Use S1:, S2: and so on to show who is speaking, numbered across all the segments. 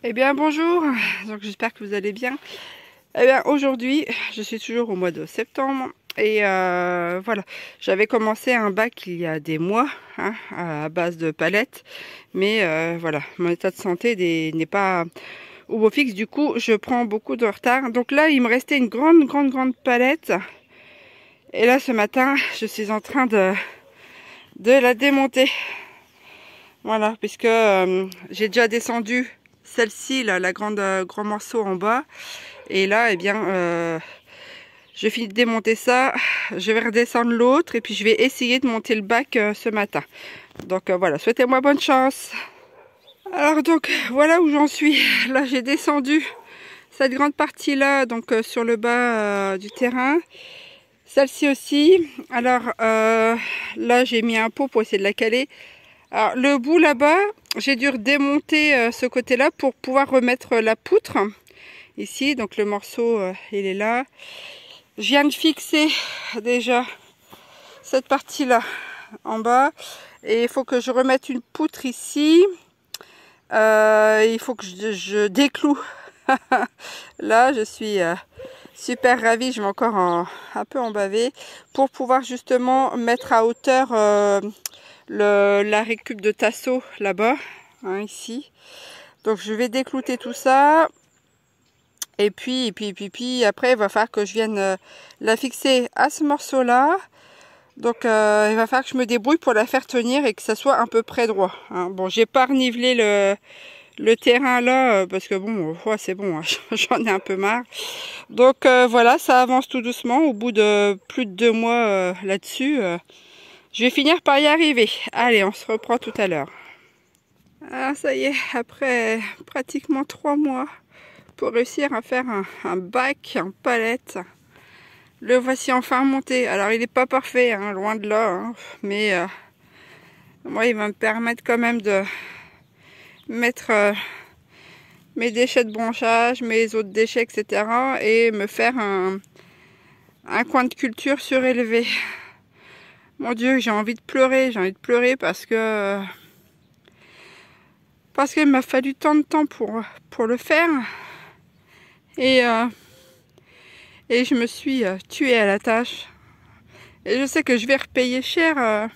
S1: Eh bien bonjour, donc j'espère que vous allez bien. Eh bien aujourd'hui, je suis toujours au mois de septembre et voilà, j'avais commencé un bac il y a des mois hein, à base de palettes, mais voilà, mon état de santé n'est pas au beau fixe, du coup je prends beaucoup de retard. Donc là il me restait une grande palette et là ce matin je suis en train de la démonter. Voilà, puisque j'ai déjà descendu celle-ci, là, la grand morceau en bas. Et là, eh bien, je finis de démonter ça. Je vais redescendre l'autre et puis je vais essayer de monter le bac ce matin. Donc voilà, souhaitez-moi bonne chance. Alors donc, voilà où j'en suis. Là, j'ai descendu cette grande partie-là, donc sur le bas du terrain. Celle-ci aussi. Alors là, j'ai mis un pot pour essayer de la caler. Alors, le bout là-bas, j'ai dû démonter ce côté-là pour pouvoir remettre la poutre. Ici, donc le morceau, il est là. Je viens de fixer déjà cette partie-là en bas. Et il faut que je remette une poutre ici. Il faut que je décloue. Là, je suis super ravie. Je vais encore un peu en baver pour pouvoir justement mettre à hauteur la récup de tasseau là-bas, hein, ici. Donc je vais déclouter tout ça. Et puis après il va falloir que je vienne la fixer à ce morceau là. Donc il va falloir que je me débrouille pour la faire tenir et que ça soit à peu près droit, hein. Bon, j'ai pas renivelé le terrain là parce que bon, ouais, c'est bon, hein, j'en ai un peu marre. Donc voilà, ça avance tout doucement. Au bout de plus de 2 mois là-dessus, je vais finir par y arriver. Allez, on se reprend tout à l'heure. Ah, ça y est, après pratiquement 3 mois pour réussir à faire un bac en palette. Le voici enfin monté. Alors il n'est pas parfait, hein, loin de là, hein, mais moi il va me permettre quand même de mettre mes déchets de branchage, mes autres déchets, etc. et me faire un coin de culture surélevé. Mon Dieu, j'ai envie de pleurer parce qu'il m'a fallu tant de temps pour le faire et je me suis tuée à la tâche. Et je sais que je vais repayer cher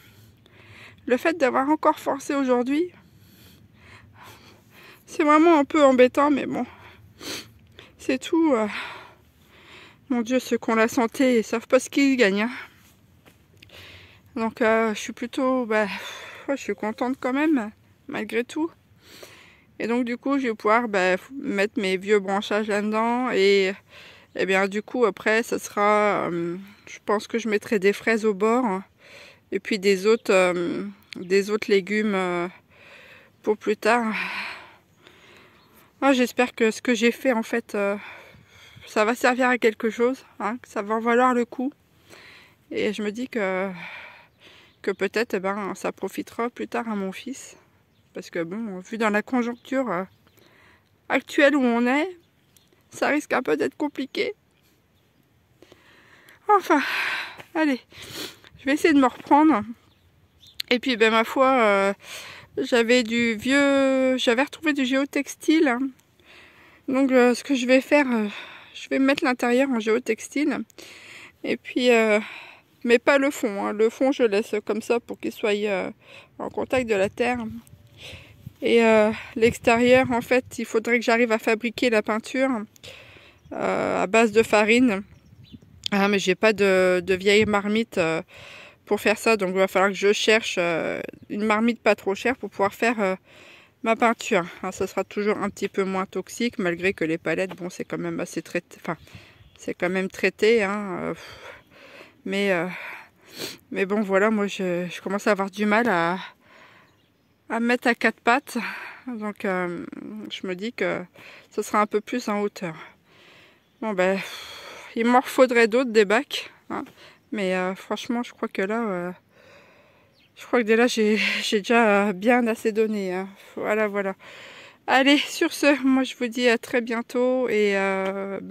S1: le fait d'avoir encore forcé aujourd'hui. C'est vraiment un peu embêtant, mais bon, c'est tout. Mon Dieu, ceux qui ont la santé, ils savent pas ce qu'ils gagnent, hein. Donc je suis plutôt, je suis contente quand même, malgré tout. Et donc du coup, je vais pouvoir mettre mes vieux branchages là-dedans et bien du coup après, ça sera, je pense que je mettrai des fraises au bord hein, et puis des autres légumes pour plus tard. Ah, j'espère que ce que j'ai fait en fait, ça va servir à quelque chose, hein, que ça va en valoir le coup. Et je me dis que peut-être ça profitera plus tard à mon fils. Parce que bon, vu dans la conjoncture actuelle où on est, ça risque un peu d'être compliqué. Enfin, allez, je vais essayer de me reprendre. Et puis ma foi, j'avais retrouvé du géotextile, hein. Donc ce que je vais faire, je vais mettre l'intérieur en géotextile. Et puis, mais pas le fond, hein. Le fond je laisse comme ça pour qu'il soit en contact de la terre. Et l'extérieur, en fait, il faudrait que j'arrive à fabriquer la peinture à base de farine. Ah, mais j'ai pas de vieille marmite pour faire ça, donc il va falloir que je cherche une marmite pas trop chère pour pouvoir faire ma peinture. Alors, ça sera toujours un petit peu moins toxique, malgré que les palettes, bon, c'est quand même assez traité, enfin, c'est quand même traité, hein, mais bon, voilà, moi, je commence à avoir du mal à mettre à 4 pattes. Donc je me dis que ce sera un peu plus en hauteur. Bon il m'en faudrait d'autres des bacs, hein. Mais franchement je crois que là dès là j'ai déjà bien assez donné, hein. Voilà. Allez, sur ce, moi je vous dis à très bientôt et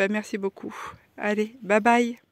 S1: merci beaucoup. Allez, bye bye.